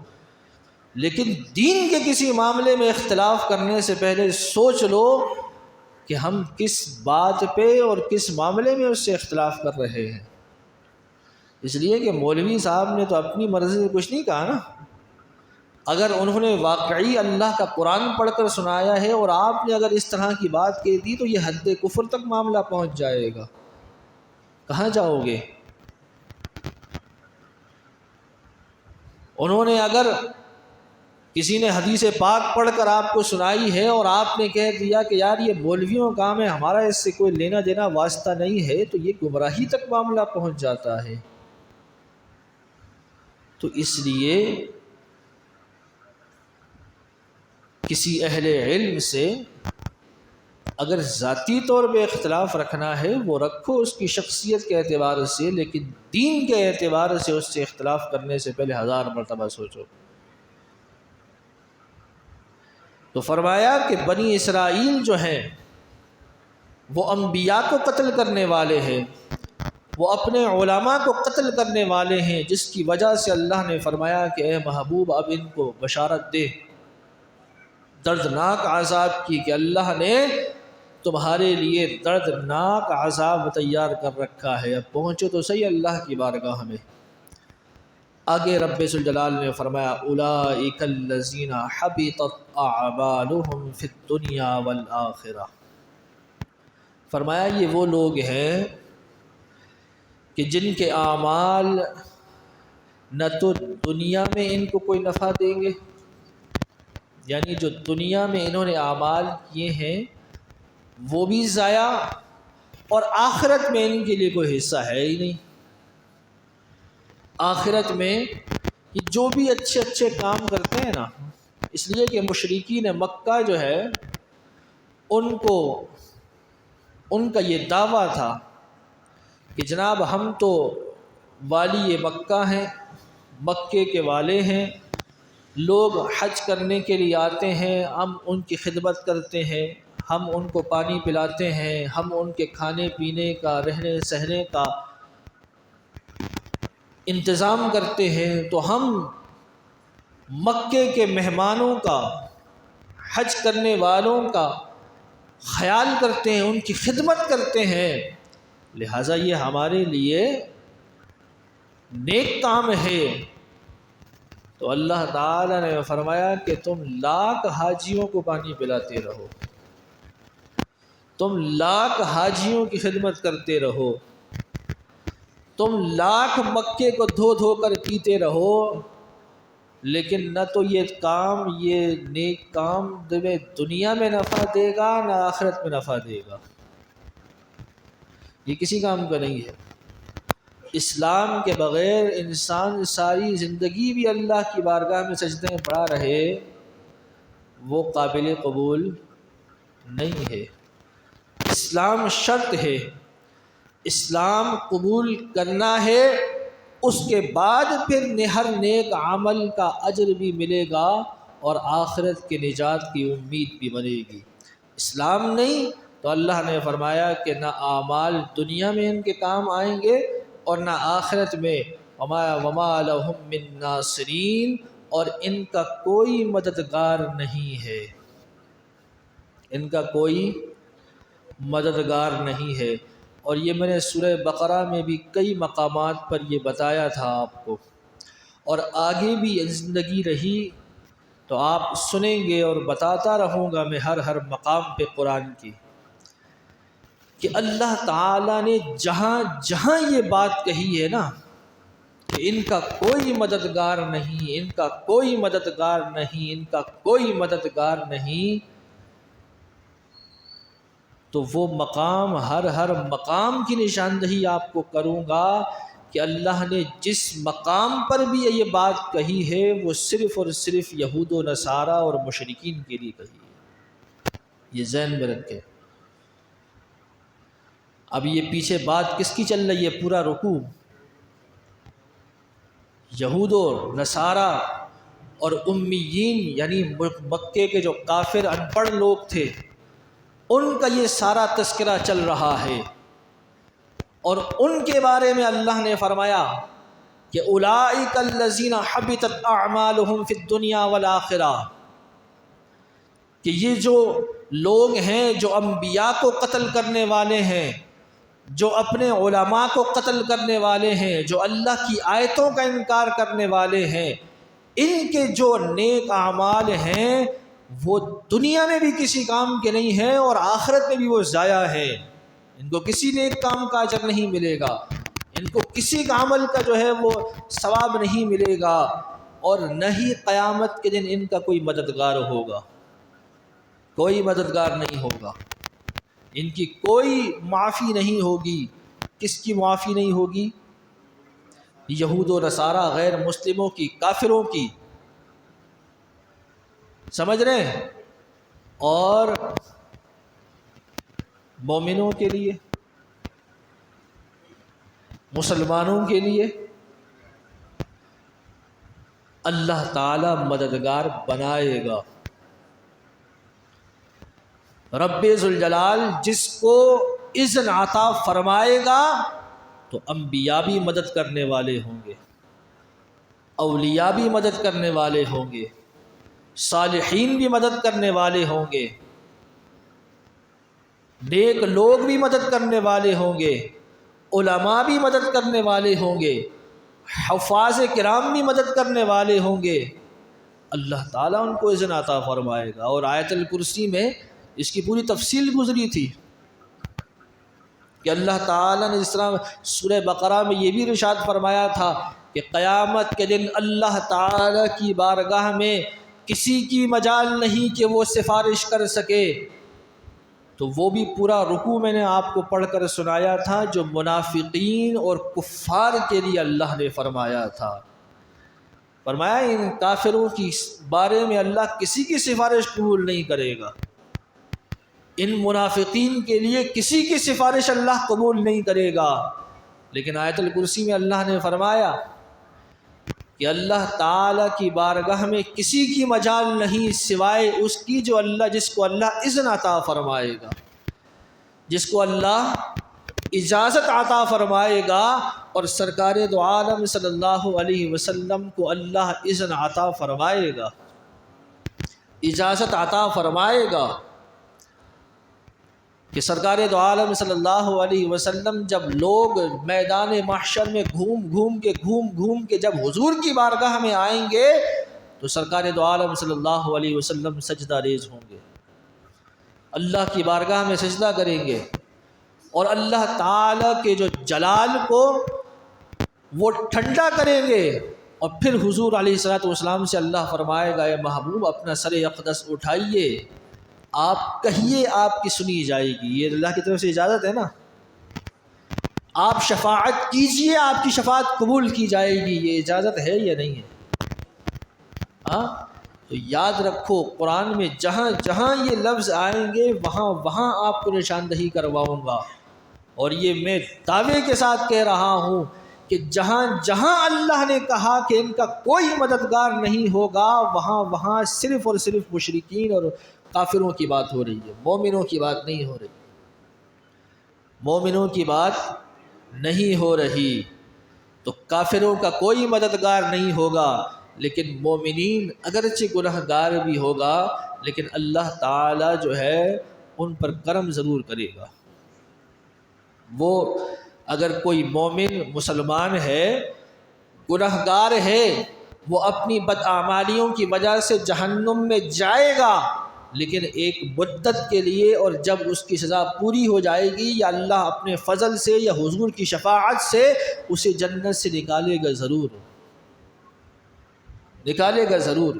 لیکن دین کے کسی معاملے میں اختلاف کرنے سے پہلے سوچ لو کہ ہم کس بات پہ اور کس معاملے میں اس سے اختلاف کر رہے ہیں. اس لیے کہ مولوی صاحب نے تو اپنی مرضی سے کچھ نہیں کہا نا. اگر انہوں نے واقعی اللہ کا قرآن پڑھ کر سنایا ہے اور آپ نے اگر اس طرح کی بات کہہ دی تو یہ حد کفر تک معاملہ پہنچ جائے گا. کہاں جاؤ گے؟ انہوں نے اگر کسی نے حدیث پاک پڑھ کر آپ کو سنائی ہے اور آپ نے کہہ دیا کہ یار یہ مولویوں کا کام ہے، ہمارا اس سے کوئی لینا دینا واسطہ نہیں ہے، تو یہ گمراہی تک معاملہ پہنچ جاتا ہے. تو اس لیے کسی اہل علم سے اگر ذاتی طور پہ اختلاف رکھنا ہے وہ رکھو اس کی شخصیت کے اعتبار سے، لیکن دین کے اعتبار سے اس سے اختلاف کرنے سے پہلے 1000 مرتبہ سوچو. تو فرمایا کہ بنی اسرائیل جو ہیں وہ انبیاء کو قتل کرنے والے ہیں، وہ اپنے علماء کو قتل کرنے والے ہیں، جس کی وجہ سے اللہ نے فرمایا کہ اے محبوب اب ان کو بشارت دے دردناک عذاب کی کہ اللہ نے تمہارے لیے دردناک عذاب تیار کر رکھا ہے. اب پہنچو تو صحیح اللہ کی بارگاہ میں. آگے رب ذوالجلال نے فرمایا اولئک الذین حبطت اعمالهم فی الدنیا والآخرہ. فرمایا یہ وہ لوگ ہیں کہ جن کے اعمال نہ تو دنیا میں ان کو کوئی نفع دیں گے، یعنی جو دنیا میں انہوں نے اعمال کیے ہیں وہ بھی ضائع، اور آخرت میں ان کے لیے کوئی حصہ ہے ہی نہیں. آخرت میں یہ جو بھی اچھے اچھے کام کرتے ہیں نا، اس لیے کہ مشرکین مکہ جو ہے ان کا یہ دعویٰ تھا کہ جناب ہم تو والی مکہ ہیں، مکے کے والے ہیں، لوگ حج کرنے کے لیے آتے ہیں، ہم ان کی خدمت کرتے ہیں، ہم ان کو پانی پلاتے ہیں، ہم ان کے کھانے پینے کا رہنے سہنے کا انتظام کرتے ہیں، تو ہم مکے کے مہمانوں کا، حج کرنے والوں کا خیال کرتے ہیں، ان کی خدمت کرتے ہیں، لہٰذا یہ ہمارے لیے نیک کام ہے. تو اللہ تعالی نے فرمایا کہ تم لاکھ حاجیوں کو پانی پلاتے رہو، تم لاکھ حاجیوں کی خدمت کرتے رہو، تم لاکھ مکے کو دھو دھو کر پیتے رہو، لیکن نہ تو یہ کام، یہ نیک کام تمہیں دنیا میں نفع دے گا نہ آخرت میں نفع دے گا. یہ کسی کام کا نہیں ہے. اسلام کے بغیر انسان ساری زندگی بھی اللہ کی بارگاہ میں سجدے میں پڑا رہے وہ قابل قبول نہیں ہے. اسلام شرط ہے، اسلام قبول کرنا ہے، اس کے بعد پھر ہر نیک عمل کا اجر بھی ملے گا اور آخرت کے نجات کی امید بھی بنے گی. اسلام نہیں تو اللہ نے فرمایا کہ نہ اعمال دنیا میں ان کے کام آئیں گے اور نہ آخرت میں، وما لہم من ناصرین، اور ان کا کوئی مددگار نہیں ہے، ان کا کوئی مددگار نہیں ہے. اور یہ میں نے سورہ بقرہ میں بھی کئی مقامات پر یہ بتایا تھا آپ کو، اور آگے بھی زندگی رہی تو آپ سنیں گے اور بتاتا رہوں گا میں ہر مقام پہ قرآن کی، کہ اللہ تعالیٰ نے جہاں جہاں یہ بات کہی ہے نا کہ ان کا کوئی مددگار نہیں، ان کا کوئی مددگار نہیں، ان کا کوئی مددگار نہیں، تو وہ مقام ہر مقام کی نشاندہی آپ کو کروں گا کہ اللہ نے جس مقام پر بھی یہ بات کہی ہے وہ صرف اور صرف یہود و نصارہ اور مشرکین کے لیے کہی ہے. یہ ذہن میں رکھیں. اب یہ پیچھے بات کس کی چل رہی ہے؟ پورا رکوع یہود و نصارہ اور امیین یعنی مکے کے جو کافر ان پڑھ لوگ تھے، ان کا یہ سارا تذکرہ چل رہا ہے، اور ان کے بارے میں اللہ نے فرمایا کہ اولئک الذین حبطت اعمالہم فی الدنیا والآخرہ، کہ یہ جو لوگ ہیں جو انبیاء کو قتل کرنے والے ہیں، جو اپنے علماء کو قتل کرنے والے ہیں، جو اللہ کی آیتوں کا انکار کرنے والے ہیں، ان کے جو نیک اعمال ہیں وہ دنیا میں بھی کسی کام کے نہیں ہیں اور آخرت میں بھی وہ ضائع ہیں۔ ان کو کسی نیک کام کا اجر نہیں ملے گا، ان کو کسی کا عمل کا جو ہے وہ ثواب نہیں ملے گا، اور نہ ہی قیامت کے دن ان کا کوئی مددگار ہوگا، کوئی مددگار نہیں ہوگا، ان کی کوئی معافی نہیں ہوگی۔ کس کی معافی نہیں ہوگی؟ یہود و نصارہ، غیر مسلموں کی، کافروں کی، سمجھ رہے ہیں؟ اور مومنوں کے لیے، مسلمانوں کے لیے اللہ تعالی مددگار بنائے گا۔ رب ذوالجلال جس کو اذن عطا فرمائے گا تو انبیاء بھی مدد کرنے والے ہوں گے، اولیاء بھی مدد کرنے والے ہوں گے، صالحین بھی مدد کرنے والے ہوں گے، نیک لوگ بھی مدد کرنے والے ہوں گے، علماء بھی مدد کرنے والے ہوں گے، حفاظ کرام بھی مدد کرنے والے ہوں گے۔ اللہ تعالیٰ ان کو اذن عطا فرمائے گا، اور آیت الکرسی میں اس کی پوری تفصیل گزری تھی کہ اللہ تعالیٰ نے جس طرح سورہ بقرہ میں یہ بھی ارشاد فرمایا تھا کہ قیامت کے دن اللہ تعالیٰ کی بارگاہ میں کسی کی مجال نہیں کہ وہ سفارش کر سکے، تو وہ بھی پورا رکوع میں نے آپ کو پڑھ کر سنایا تھا جو منافقین اور کفار کے لیے اللہ نے فرمایا تھا۔ فرمایا ان کافروں کی بارے میں اللہ کسی کی سفارش قبول نہیں کرے گا، ان منافقین کے لیے کسی کی سفارش اللہ قبول نہیں کرے گا۔ لیکن آیت الکرسی میں اللہ نے فرمایا کہ اللہ تعالیٰ کی بارگاہ میں کسی کی مجال نہیں سوائے اس کی جو جس کو اللہ اذن عطا فرمائے گا، جس کو اللہ اجازت عطا فرمائے گا، اور سرکار دو عالم صلی اللہ علیہ وسلم کو اللہ اذن عطا فرمائے گا، اجازت عطا فرمائے گا کہ سرکار دو عالم صلی اللہ علیہ وسلم جب لوگ میدان محشر میں گھوم گھوم کے جب حضور کی بارگاہ میں آئیں گے تو سرکار دو عالم صلی اللہ علیہ وسلم سجدہ ریز ہوں گے، اللہ کی بارگاہ میں سجدہ کریں گے، اور اللہ تعالیٰ کے جو جلال کو وہ ٹھنڈا کریں گے، اور پھر حضور علیہ الصلوۃ والسلام سے اللہ فرمائے گا اے محبوب اپنا سر اقدس اٹھائیے، آپ کہیے آپ کی سنی جائے گی۔ یہ اللہ کی طرف سے اجازت ہے نا، آپ شفاعت کیجئے آپ کی شفاعت قبول کی جائے گی، یہ اجازت ہے یا نہیں ہے؟ ہاں، تو یاد رکھو قرآن میں جہاں جہاں یہ لفظ آئیں گے وہاں وہاں آپ کو نشاندہی کرواؤں گا، اور یہ میں دعوے کے ساتھ کہہ رہا ہوں کہ جہاں جہاں اللہ نے کہا کہ ان کا کوئی مددگار نہیں ہوگا وہاں وہاں صرف اور صرف مشرکین اور کافروں کی بات ہو رہی ہے، مومنوں کی بات نہیں ہو رہی، مومنوں کی بات نہیں ہو رہی۔ تو کافروں کا کوئی مددگار نہیں ہوگا، لیکن مومنین اگرچہ گنہگار بھی ہوگا لیکن اللہ تعالی جو ہے ان پر کرم ضرور کرے گا۔ وہ اگر کوئی مومن مسلمان ہے، گنہگار ہے، وہ اپنی بداعمالیوں کی وجہ سے جہنم میں جائے گا، لیکن ایک مدت کے لیے، اور جب اس کی سزا پوری ہو جائے گی یا اللہ اپنے فضل سے یا حضور کی شفاعت سے اسے جنت سے نکالے گا، ضرور نکالے گا ضرور۔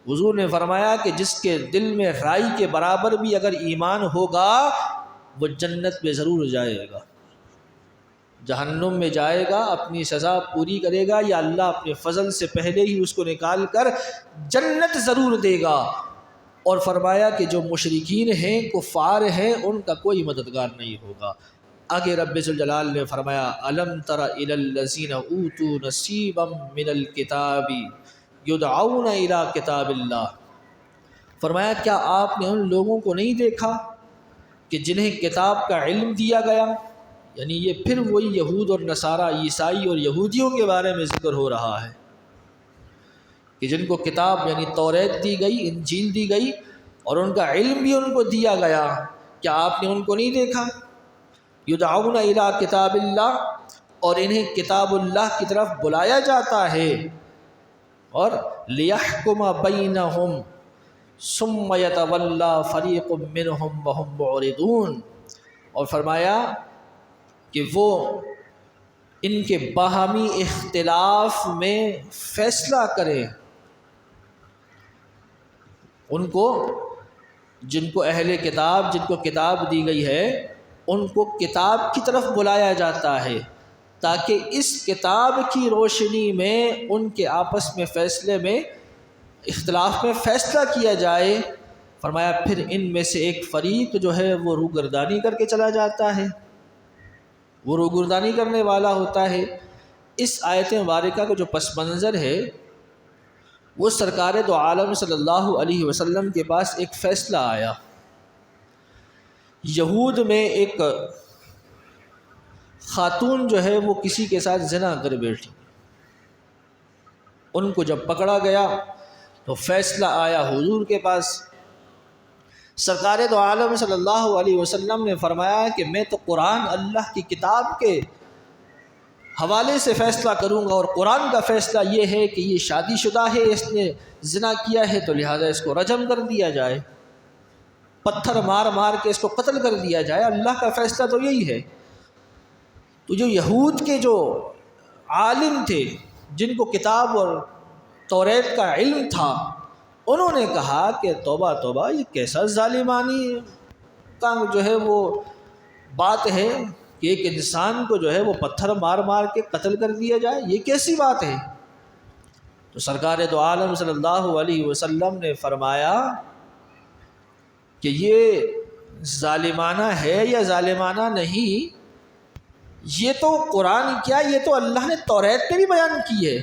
حضور نے فرمایا کہ جس کے دل میں رائی کے برابر بھی اگر ایمان ہوگا وہ جنت میں ضرور جائے گا، جہنم میں جائے گا، اپنی سزا پوری کرے گا، یا اللہ اپنے فضل سے پہلے ہی اس کو نکال کر جنت ضرور دے گا۔ اور فرمایا کہ جو مشرکین ہیں، کفار ہیں، ان کا کوئی مددگار نہیں ہوگا۔ آگے رب ذوالجلال نے فرمایا الم تر الی الذین اوتوا نصیبا من الکتاب یدعون الی کتاب اللہ، فرمایا کیا آپ نے ان لوگوں کو نہیں دیکھا کہ جنہیں کتاب کا علم دیا گیا، یعنی یہ پھر وہی یہود اور نصارہ، عیسائی اور یہودیوں کے بارے میں ذکر ہو رہا ہے کہ جن کو کتاب یعنی توریت دی گئی، انجیل دی گئی اور ان کا علم بھی ان کو دیا گیا، کیا آپ نے ان کو نہیں دیکھا؟ یدعون الی کتاب اللہ، اور انہیں کتاب اللہ کی طرف بلایا جاتا ہے، اور لیحکم بینہم ثم یتولی فریق منہم وہم معرضون، اور فرمایا کہ وہ ان کے باہمی اختلاف میں فیصلہ کرے، ان کو جن کو اہل کتاب، جن کو کتاب دی گئی ہے، ان کو کتاب کی طرف بلایا جاتا ہے تاکہ اس کتاب کی روشنی میں ان کے آپس میں فیصلے میں، اختلاف میں فیصلہ کیا جائے۔ فرمایا پھر ان میں سے ایک فریق جو ہے وہ روگردانی کر کے چلا جاتا ہے، وہ روگردانی کرنے والا ہوتا ہے۔ اس آیت مبارکہ کا جو پس منظر ہے وہ سرکار دو عالم صلی اللہ علیہ وسلم کے پاس ایک فیصلہ آیا۔ یہود میں ایک خاتون جو ہے وہ کسی کے ساتھ زنا کر بیٹھی، ان کو جب پکڑا گیا تو فیصلہ آیا حضور کے پاس۔ سرکار دو عالم صلی اللہ علیہ وسلم نے فرمایا کہ میں تو قرآن، اللہ کی کتاب کے حوالے سے فیصلہ کروں گا، اور قرآن کا فیصلہ یہ ہے کہ یہ شادی شدہ ہے، اس نے زنا کیا ہے تو لہٰذا اس کو رجم کر دیا جائے، پتھر مار مار کے اس کو قتل کر دیا جائے۔ اللہ کا فیصلہ تو یہی ہے۔ تو جو یہود کے جو عالم تھے، جن کو کتاب اور توریت کا علم تھا، انہوں نے کہا کہ توبہ توبہ، یہ کیسا ظالمانی کا جو ہے وہ بات ہے کہ ایک انسان کو جو ہے وہ پتھر مار مار کے قتل کر دیا جائے، یہ کیسی بات ہے؟ تو سرکار دو عالم صلی اللہ علیہ وسلم نے فرمایا کہ یہ ظالمانہ ہے یا ظالمانہ نہیں، یہ تو قرآن کیا، یہ تو اللہ نے توریت میں بھی بیان کی ہے۔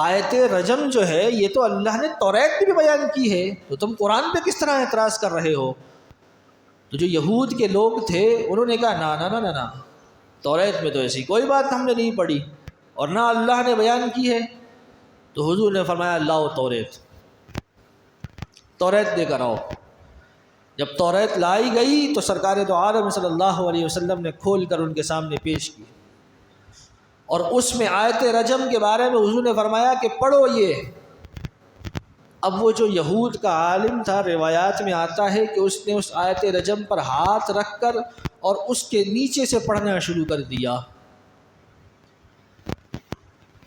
آیت رجم جو ہے یہ تو اللہ نے توریت میں بھی بیان کی ہے، تو تم قرآن پہ کس طرح اعتراض کر رہے ہو؟ تو جو یہود کے لوگ تھے انہوں نے کہا نا نا نا نا نا، توریت میں تو ایسی کوئی بات ہم نے نہیں پڑھی اور نہ اللہ نے بیان کی ہے۔ تو حضور نے فرمایا لاؤ توریت دے کر آؤ۔ جب توریت لائی گئی تو سرکار دو عالم صلی اللہ علیہ وسلم نے کھول کر ان کے سامنے پیش کی، اور اس میں آیت رجم کے بارے میں حضور نے فرمایا کہ پڑھو یہ۔ اب وہ جو یہود کا عالم تھا، روایات میں آتا ہے کہ اس نے اس آیت رجم پر ہاتھ رکھ کر اور اس کے نیچے سے پڑھنا شروع کر دیا۔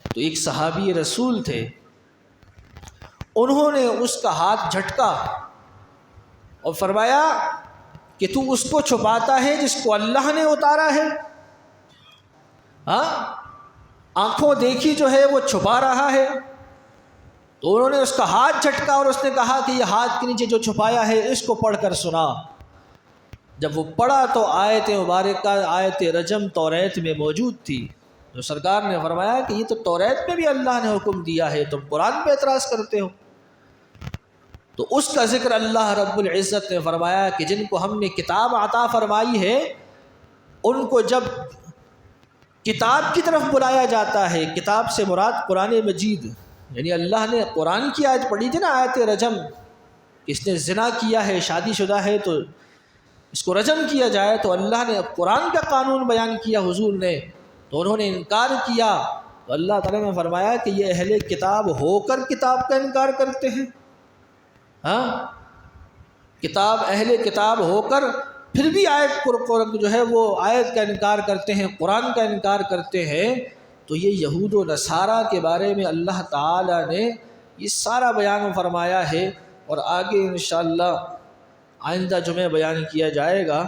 تو ایک صحابی رسول تھے، انہوں نے اس کا ہاتھ جھٹکا اور فرمایا کہ تو اس کو چھپاتا ہے جس کو اللہ نے اتارا ہے، ہاں آنکھوں دیکھی جو ہے وہ چھپا رہا ہے۔ تو انہوں نے اس کا ہاتھ جھٹکا اور اس نے کہا کہ یہ ہاتھ کے نیچے جو چھپایا ہے اس کو پڑھ کر سنا۔ جب وہ پڑھا تو آیت مبارکہ، آیت رجم توریت میں موجود تھی۔ تو سرکار نے فرمایا کہ یہ تو توریت میں بھی اللہ نے حکم دیا ہے، تم قرآن پہ اعتراض کرتے ہو۔ تو اس کا ذکر اللہ رب العزت نے فرمایا کہ جن کو ہم نے کتاب عطا فرمائی ہے، ان کو جب کتاب کی طرف بلایا جاتا ہے، کتاب سے مراد قرآن مجید، یعنی اللہ نے قرآن کی آیت پڑھی تھی نا، آیت رجم، اس نے زنا کیا ہے، شادی شدہ ہے تو اس کو رجم کیا جائے، تو اللہ نے قرآن کا قانون بیان کیا حضور نے، تو انہوں نے انکار کیا۔ تو اللہ تعالیٰ نے فرمایا کہ یہ اہل کتاب ہو کر کتاب کا انکار کرتے ہیں، ہاں کتاب، اہل کتاب ہو کر پھر بھی آیت جو ہے وہ آیت کا انکار کرتے ہیں، قرآن کا انکار کرتے ہیں۔ تو یہ یہود و نصارہ کے بارے میں اللہ تعالیٰ نے یہ سارا بیان فرمایا ہے، اور آگے انشاءاللہ آئندہ جمعہ بیان کیا جائے گا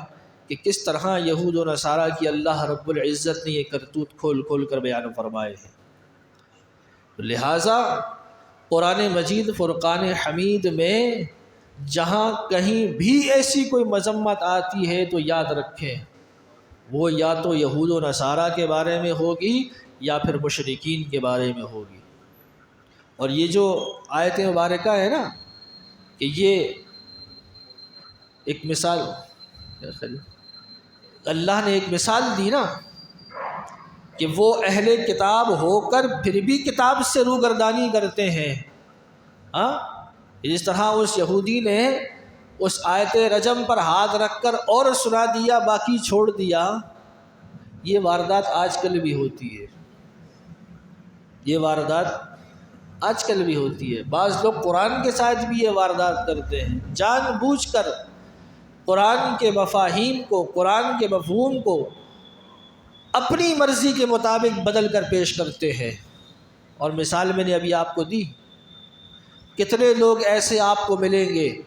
کہ کس طرح یہود و نصارہ کی اللہ رب العزت نے یہ کرتوت کھول کھول کر بیان فرمائے ہیں۔ لہٰذا قرآن مجید فرقان حمید میں جہاں کہیں بھی ایسی کوئی مذمت آتی ہے تو یاد رکھیں وہ یا تو یہود و نصارہ کے بارے میں ہوگی یا پھر مشرکین کے بارے میں ہوگی۔ اور یہ جو آیت مبارکہ ہے نا کہ یہ ایک مثال، اللہ نے ایک مثال دی نا کہ وہ اہل کتاب ہو کر پھر بھی کتاب سے روگردانی کرتے ہیں۔ جس طرح اس یہودی نے اس آیت رجم پر ہاتھ رکھ کر اور سنا دیا باقی چھوڑ دیا، یہ واردات آج کل بھی ہوتی ہے، یہ واردات آج کل بھی ہوتی ہے۔ بعض لوگ قرآن کے ساتھ بھی یہ واردات کرتے ہیں، جان بوجھ کر قرآن کے مفاہیم کو، قرآن کے مفہوم کو اپنی مرضی کے مطابق بدل کر پیش کرتے ہیں۔ اور مثال میں نے ابھی آپ کو دی، کتنے لوگ ایسے آپ کو ملیں گے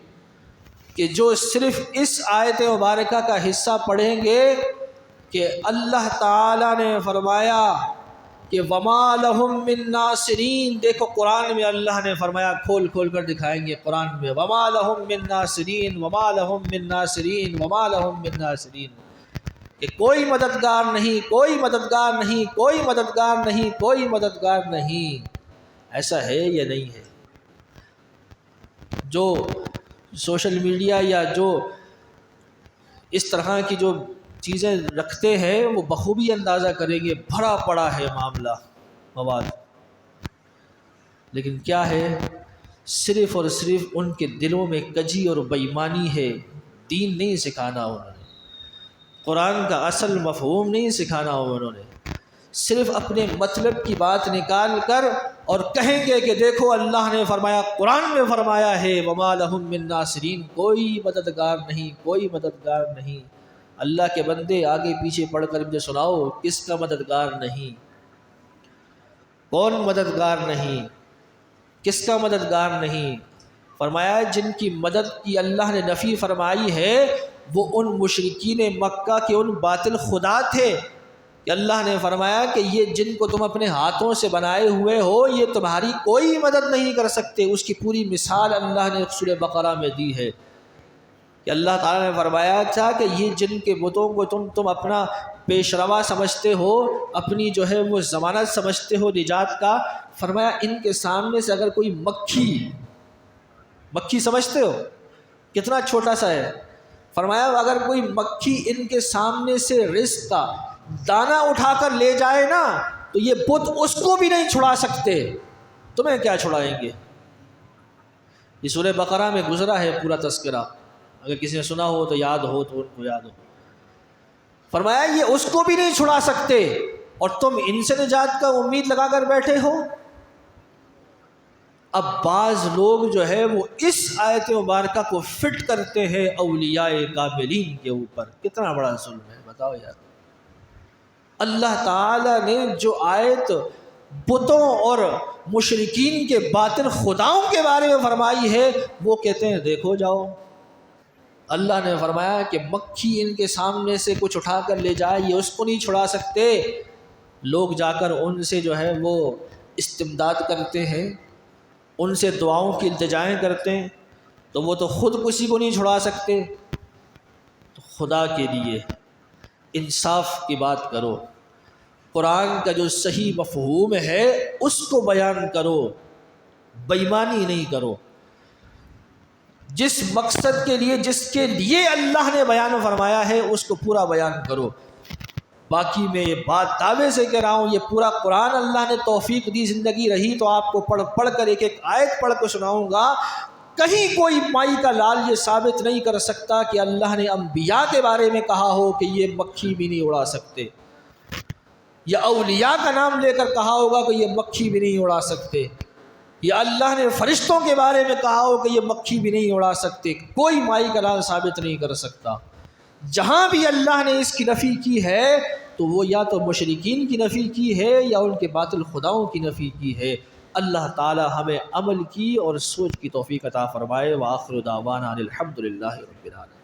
کہ جو صرف اس آیت مبارکہ کا حصہ پڑھیں گے کہ اللہ تعالیٰ نے فرمایا کہ وما لہم من ناصرین۔ دیکھو قرآن میں اللہ نے فرمایا، کھول کھول کر دکھائیں گے قرآن میں، وما لہم من ناصرین، وما لہم من ناصرین، وما لہم من ناصرین، کہ کوئی مددگار نہیں، کوئی مددگار نہیں، کوئی مددگار نہیں، کوئی مددگار نہیں۔ ایسا ہے یا نہیں ہے؟ جو سوشل میڈیا یا جو اس طرح کی جو چیزیں رکھتے ہیں وہ بخوبی اندازہ کریں گے، بھرا پڑا ہے معاملہ مواد، لیکن کیا ہے؟ صرف اور صرف ان کے دلوں میں کجی اور بےایمانی ہے، دین نہیں سکھانا انہوں نے، قرآن کا اصل مفہوم نہیں سکھانا انہوں نے، صرف اپنے مطلب کی بات نکال کر اور کہیں گے کہ دیکھو اللہ نے فرمایا، قرآن میں فرمایا ہے وما لہم من ناصرین، کوئی مددگار نہیں، کوئی مددگار نہیں۔ اللہ کے بندے آگے پیچھے پڑھ کر مجھے سناؤ کس کا مددگار نہیں، کون مددگار نہیں، کس کا مددگار نہیں؟ فرمایا جن کی مدد کی اللہ نے نفی فرمائی ہے وہ ان مشرکین مکہ کے ان باطل خدا تھے کہ اللہ نے فرمایا کہ یہ جن کو تم اپنے ہاتھوں سے بنائے ہوئے ہو یہ تمہاری کوئی مدد نہیں کر سکتے۔ اس کی پوری مثال اللہ نے سورہ بقرہ میں دی ہے کہ اللہ تعالیٰ نے فرمایا تھا کہ یہ جن کے بتوں کو تم اپنا پیشروا سمجھتے ہو، اپنی جو ہے وہ ضمانت سمجھتے ہو نجات کا، فرمایا ان کے سامنے سے اگر کوئی مکھی سمجھتے ہو کتنا چھوٹا سا ہے، فرمایا اگر کوئی مکھی ان کے سامنے سے رزق کا دانہ اٹھا کر لے جائے نا تو یہ بت اس کو بھی نہیں چھڑا سکتے، تمہیں کیا چھڑائیں گے؟ یہ سورہ بقرہ میں گزرا ہے پورا تذکرہ، اگر کسی نے سنا ہو تو یاد ہو تو ان کو یاد ہو۔ فرمایا یہ اس کو بھی نہیں چھڑا سکتے اور تم ان سے نجات کا امید لگا کر بیٹھے ہو۔ اب بعض لوگ جو ہے وہ اس آیت مبارکہ کو فٹ کرتے ہیں اولیاء کاملین کے اوپر، کتنا بڑا ظلم ہے بتاؤ یار۔ اللہ تعالیٰ نے جو آیت بتوں اور مشرکین کے باطل خداؤں کے بارے میں فرمائی ہے وہ کہتے ہیں دیکھو جاؤ، اللہ نے فرمایا کہ مکھی ان کے سامنے سے کچھ اٹھا کر لے جائے یہ اس کو نہیں چھڑا سکتے، لوگ جا کر ان سے جو ہے وہ استمداد کرتے ہیں، ان سے دعاؤں کی التجائیں کرتے ہیں تو وہ تو خود کسی کو نہیں چھڑا سکتے۔ تو خدا کے لیے انصاف کی بات کرو، قرآن کا جو صحیح مفہوم ہے اس کو بیان کرو، بےایمانی نہیں کرو، جس مقصد کے لیے جس کے لیے اللہ نے بیان فرمایا ہے اس کو پورا بیان کرو۔ باقی میں یہ بات دعوے سے کہہ رہا ہوں، یہ پورا قرآن اللہ نے توفیق دی، زندگی رہی تو آپ کو پڑھ کر ایک ایک آیت پڑھ کے سناؤں گا، کہیں کوئی مائی کا لال یہ ثابت نہیں کر سکتا کہ اللہ نے انبیاء کے بارے میں کہا ہو کہ یہ مکھی بھی نہیں اڑا سکتے، یا اولیاء کا نام لے کر کہا ہوگا کہ یہ مکھی بھی نہیں اڑا سکتے، یا اللہ نے فرشتوں کے بارے میں کہا ہو کہ یہ مکھی بھی نہیں اڑا سکتے، کوئی مائی کا لال ثابت نہیں کر سکتا۔ جہاں بھی اللہ نے اس کی نفی کی ہے تو وہ یا تو مشرکین کی نفی کی ہے یا ان کے باطل خداؤں کی نفی کی ہے۔ اللہ تعالی ہمیں عمل کی اور سوچ کی توفیق عطا فرمائے۔ وآخر دعوانا الحمدللہ رب العالمین۔